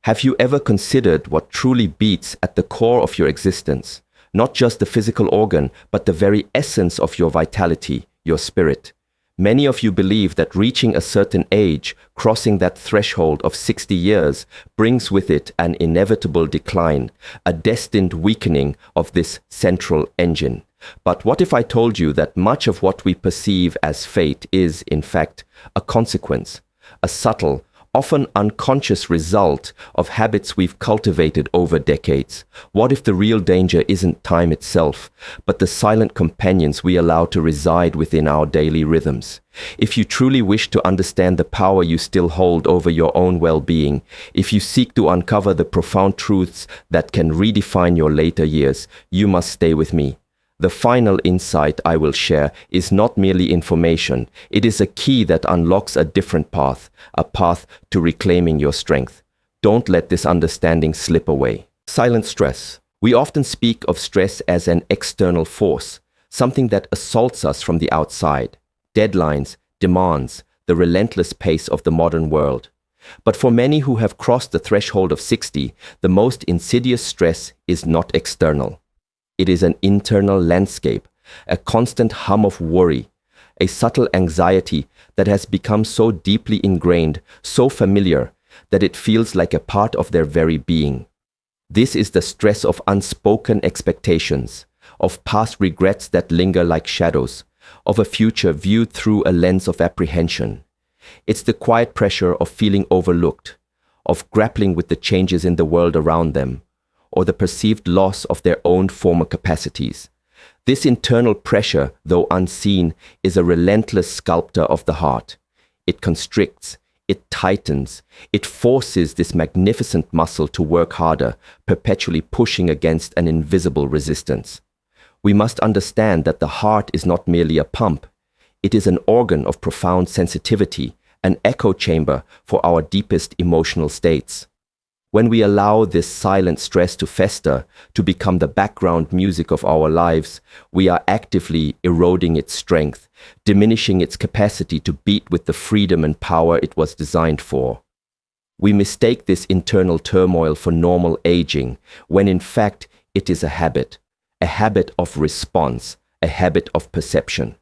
Have you ever considered what truly beats at the core of your existence? Not just the physical organ, but the very essence of your vitality, your spirit. Many of you believe that reaching a certain age, crossing that threshold of 60 years, brings with it an inevitable decline, a destined weakening of this central engine. But what if I told you that much of what we perceive as fate is, in fact, a consequence, a subtle, often unconscious result of habits we've cultivated over decades? What if the real danger isn't time itself, but the silent companions we allow to reside within our daily rhythms? If you truly wish to understand the power you still hold over your own well-being, if you seek to uncover the profound truths that can redefine your later years, you must stay with me. The final insight I will share is not merely information. It is a key that unlocks a different path, a path to reclaiming your strength. Don't let this understanding slip away. Silent stress. We often speak of stress as an external force, something that assaults us from the outside. Deadlines, demands, the relentless pace of the modern world. But for many who have crossed the threshold of 60, the most insidious stress is not external. It is an internal landscape, a constant hum of worry, a subtle anxiety that has become so deeply ingrained, so familiar, that it feels like a part of their very being. This is the stress of unspoken expectations, of past regrets that linger like shadows, of a future viewed through a lens of apprehension. It's the quiet pressure of feeling overlooked, of grappling with the changes in the world around them, or the perceived loss of their own former capacities. This internal pressure, though unseen, is a relentless sculptor of the heart. It constricts, it tightens, it forces this magnificent muscle to work harder, perpetually pushing against an invisible resistance. We must understand that the heart is not merely a pump. It is an organ of profound sensitivity, an echo chamber for our deepest emotional states. When we allow this silent stress to fester, to become the background music of our lives, we are actively eroding its strength, diminishing its capacity to beat with the freedom and power it was designed for. We mistake this internal turmoil for normal aging, when in fact it is a habit of response, a habit of perception.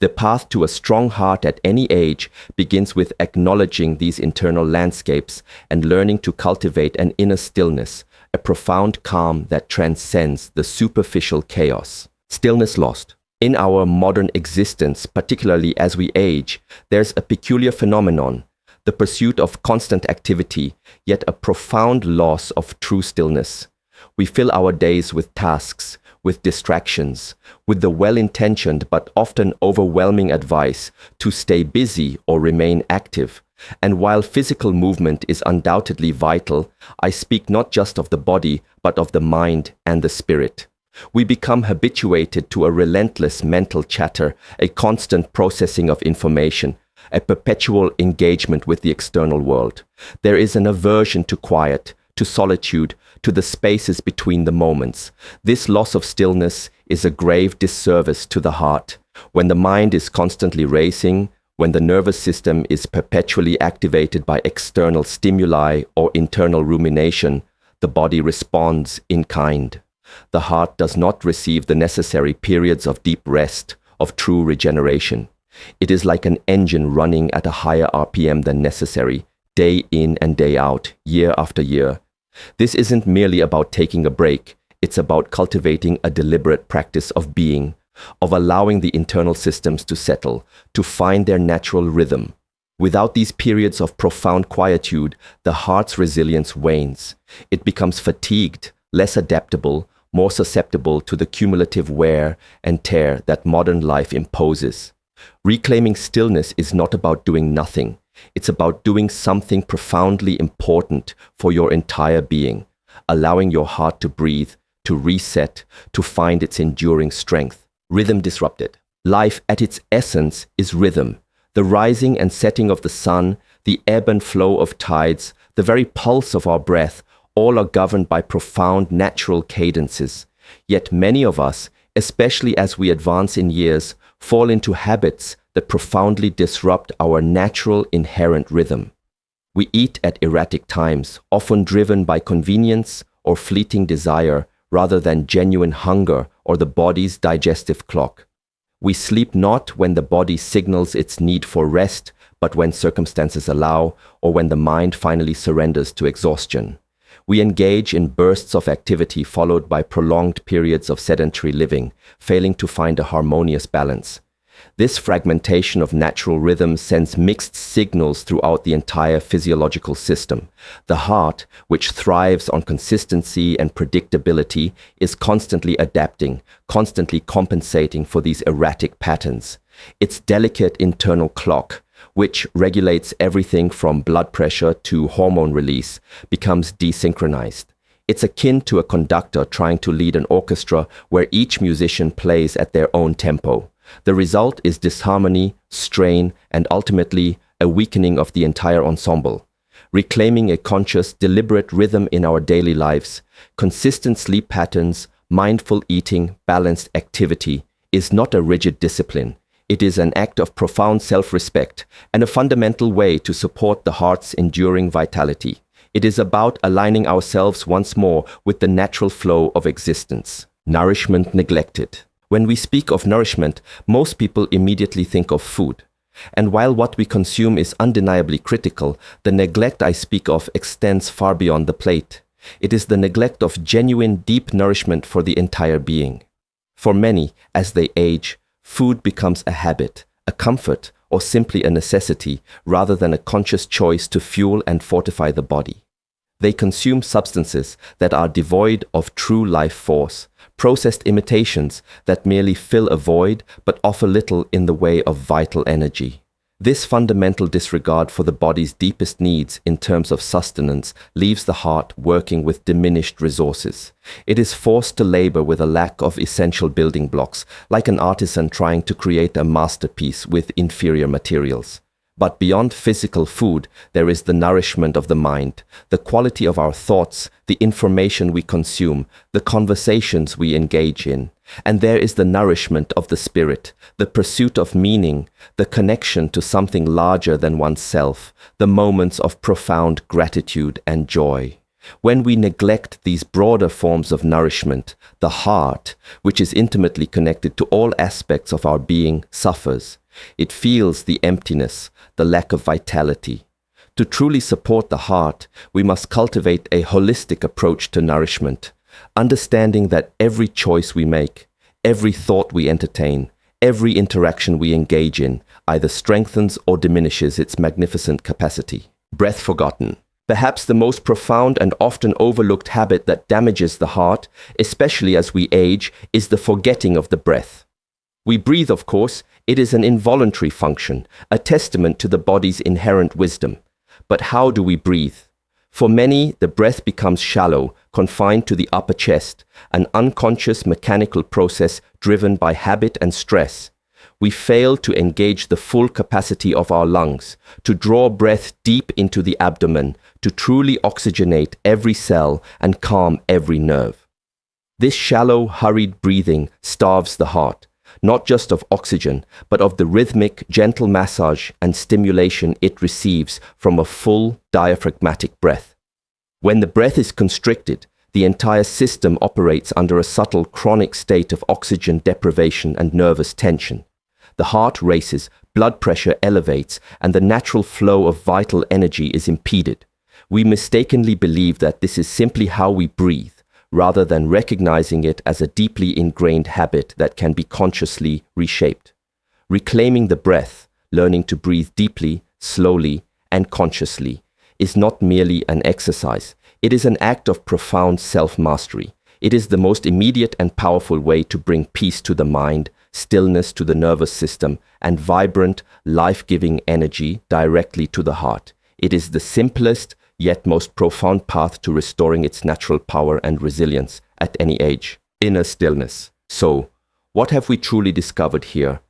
The path to a strong heart at any age begins with acknowledging these internal landscapes and learning to cultivate an inner stillness, a profound calm that transcends the superficial chaos. Stillness lost. In our modern existence, particularly as we age, there's a peculiar phenomenon, the pursuit of constant activity, yet a profound loss of true stillness. We fill our days with tasks, with distractions, with the well-intentioned but often overwhelming advice to stay busy or remain active. And while physical movement is undoubtedly vital, I speak not just of the body, but of the mind and the spirit. We become habituated to a relentless mental chatter, a constant processing of information, a perpetual engagement with the external world. There is an aversion to quiet, to solitude, to the spaces between the moments. This loss of stillness is a grave disservice to the heart. When the mind is constantly racing, when the nervous system is perpetually activated by external stimuli or internal rumination, the body responds in kind. The heart does not receive the necessary periods of deep rest, of true regeneration. It is like an engine running at a higher RPM than necessary, day in and day out, year after year. This isn't merely about taking a break, it's about cultivating a deliberate practice of being, of allowing the internal systems to settle, to find their natural rhythm. Without these periods of profound quietude, the heart's resilience wanes. It becomes fatigued, less adaptable, more susceptible to the cumulative wear and tear that modern life imposes. Reclaiming stillness is not about doing nothing. It's about doing something profoundly important for your entire being, allowing your heart to breathe, to reset, to find its enduring strength. Rhythm disrupted. Life at its essence is rhythm. The rising and setting of the sun, the ebb and flow of tides, the very pulse of our breath, all are governed by profound natural cadences. Yet many of us, especially as we advance in years, fall into habits that profoundly disrupt our natural inherent rhythm. We eat at erratic times, often driven by convenience or fleeting desire rather than genuine hunger or the body's digestive clock. We sleep not when the body signals its need for rest, but when circumstances allow or when the mind finally surrenders to exhaustion. We engage in bursts of activity followed by prolonged periods of sedentary living, failing to find a harmonious balance. This fragmentation of natural rhythms sends mixed signals throughout the entire physiological system. The heart, which thrives on consistency and predictability, is constantly adapting, constantly compensating for these erratic patterns. Its delicate internal clock, which regulates everything from blood pressure to hormone release, becomes desynchronized. It's akin to a conductor trying to lead an orchestra where each musician plays at their own tempo. The result is disharmony, strain, and ultimately a weakening of the entire ensemble. Reclaiming a conscious, deliberate rhythm in our daily lives, consistent sleep patterns, mindful eating, balanced activity is not a rigid discipline. It is an act of profound self-respect and a fundamental way to support the heart's enduring vitality. It is about aligning ourselves once more with the natural flow of existence. Nourishment neglected. When we speak of nourishment, most people immediately think of food. And while what we consume is undeniably critical, the neglect I speak of extends far beyond the plate. It is the neglect of genuine, deep nourishment for the entire being. For many, as they age, food becomes a habit, a comfort, or simply a necessity, rather than a conscious choice to fuel and fortify the body. They consume substances that are devoid of true life force, processed imitations that merely fill a void but offer little in the way of vital energy. This fundamental disregard for the body's deepest needs in terms of sustenance leaves the heart working with diminished resources. It is forced to labor with a lack of essential building blocks, like an artisan trying to create a masterpiece with inferior materials. But beyond physical food, there is the nourishment of the mind, the quality of our thoughts, the information we consume, the conversations we engage in. And there is the nourishment of the spirit, the pursuit of meaning, the connection to something larger than oneself, the moments of profound gratitude and joy. When we neglect these broader forms of nourishment, the heart, which is intimately connected to all aspects of our being, suffers. It feels the emptiness, the lack of vitality. To truly support the heart, we must cultivate a holistic approach to nourishment, understanding that every choice we make, every thought we entertain, every interaction we engage in either strengthens or diminishes its magnificent capacity. Breath forgotten. Perhaps the most profound and often overlooked habit that damages the heart, especially as we age, is the forgetting of the breath. We breathe, of course. It is an involuntary function, a testament to the body's inherent wisdom. But how do we breathe? For many, the breath becomes shallow, confined to the upper chest, an unconscious mechanical process driven by habit and stress. We fail to engage the full capacity of our lungs, to draw breath deep into the abdomen, to truly oxygenate every cell and calm every nerve. This shallow, hurried breathing starves the heart, not just of oxygen, but of the rhythmic, gentle massage and stimulation it receives from a full, diaphragmatic breath. When the breath is constricted, the entire system operates under a subtle, chronic state of oxygen deprivation and nervous tension. The heart races, blood pressure elevates, and the natural flow of vital energy is impeded. We mistakenly believe that this is simply how we breathe, rather than recognizing it as a deeply ingrained habit that can be consciously reshaped. Reclaiming the breath, learning to breathe deeply, slowly, and consciously, is not merely an exercise. It is an act of profound self-mastery. It is the most immediate and powerful way to bring peace to the mind, stillness to the nervous system, and vibrant, life-giving energy directly to the heart. It is the simplest, yet most profound path to restoring its natural power and resilience at any age. Inner stillness. So, what have we truly discovered here?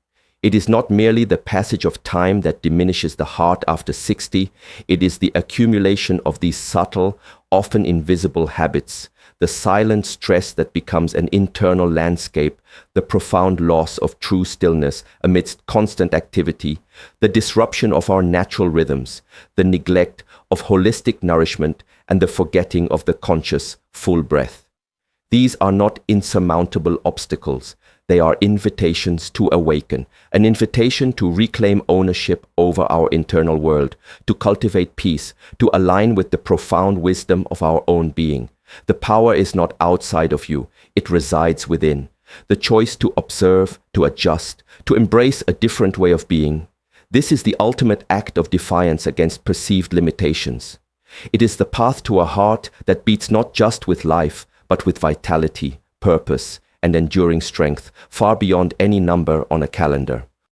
It is not merely the passage of time that diminishes the heart after 60, it is the accumulation of these subtle, often invisible habits, the silent stress that becomes an internal landscape, the profound loss of true stillness amidst constant activity, the disruption of our natural rhythms, the neglect of holistic nourishment, and the forgetting of the conscious full breath. These are not insurmountable obstacles. They are invitations to awaken, an invitation to reclaim ownership over our internal world, to cultivate peace, to align with the profound wisdom of our own being. The power is not outside of you, it resides within. The choice to observe, to adjust, to embrace a different way of being. This is the ultimate act of defiance against perceived limitations. It is the path to a heart that beats not just with life, but with vitality, purpose, and enduring strength, far beyond any number on a calendar.